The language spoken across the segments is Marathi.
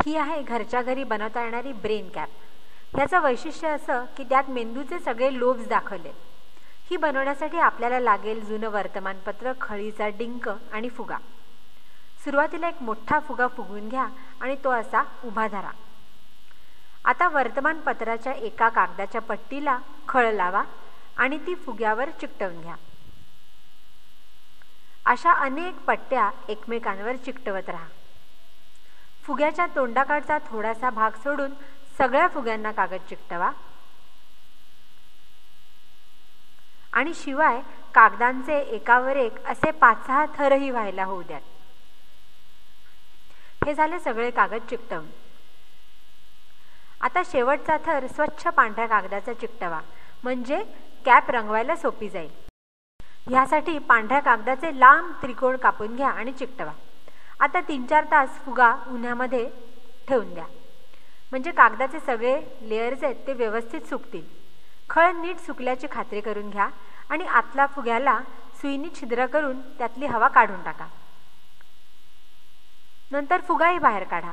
ही आहे घरच्या घरी बनवता येणारी ब्रेन कॅप. ह्याचं वैशिष्ट्य असं की त्यात मेंदूचे सगळे लोब्स दाखवले. ही बनवण्यासाठी आपल्याला लागेल जुनं वर्तमानपत्र, खळीचा डिंक आणि फुगा. सुरुवातीला एक मोठा फुगा फुगवून घ्या आणि तो असा उभा धरा. आता वर्तमानपत्राच्या एका कागदाच्या पट्टीला खळ लावा आणि ती फुग्यावर चिकटवून घ्या. अशा अनेक पट्ट्या एकमेकांवर चिकटवत राहा. फुग्याच्या तोंडाकडचा थोडासा भाग सोडून सगळ्या फुग्यांना कागद चिकटवा आणि शिवाय कागदांचे एकावर एक असे 5-6 थरही व्हायला होऊ द्यात. हे झाले सगळे कागद चिकटवून. आता शेवटचा थर स्वच्छ पांढऱ्या कागदाचा चिकटवा, म्हणजे कॅप रंगवायला सोपी जाईल. ह्यासाठी पांढऱ्या कागदाचे लांब त्रिकोण कापून घ्या आणि चिकटवा. आता 3-4 तास फुगा उन्हामध्ये ठेवून द्या, म्हणजे कागदाचे सगळे लेयर्स आहेत ते व्यवस्थित सुकतील. खळ नीट सुकल्याची खात्री करून घ्या आणि आतल्या फुग्याला सुईने छिद्र करून त्यातली हवा काढून टाका. नंतर फुगाही बाहेर काढा.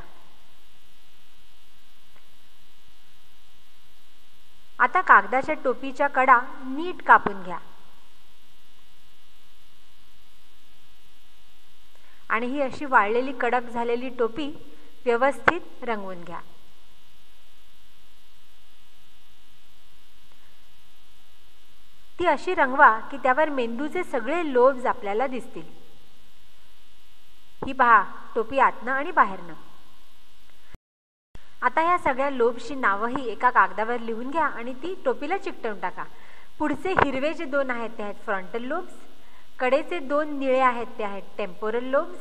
आता कागदाच्या टोपीच्या कडा नीट कापून घ्या आणि ही अशी वाळलेली कडक झालेली टोपी व्यवस्थित रंगवून घ्या. ती अशी रंगवा की त्यावर मेंदूचे सगळे लोब्स आपल्याला दिसतील. ही पहा टोपी आतनं आणि बाहेरनं. आता ह्या सगळ्या लोब्सची नावंही एका कागदावर लिहून घ्या आणि ती टोपीला चिकटवून टाका. पुढचे हिरवे जे 2 आहेत ते आहेत फ्रंटल लोब्स, कडेचे 2 निळे आहेत ते आहेत टेम्पोरल लोब्स,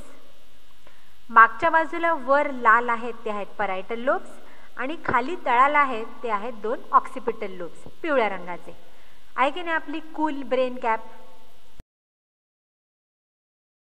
मागच्या बाजूला वर लाल आहेत ते आहेत परायटल लोब्स आणि खाली तळाला आहेत ते आहेत 2 ऑक्सिपिटल लोब्स पिवळ्या रंगाचे. आहे की नाही आपली कूल ब्रेन कॅप.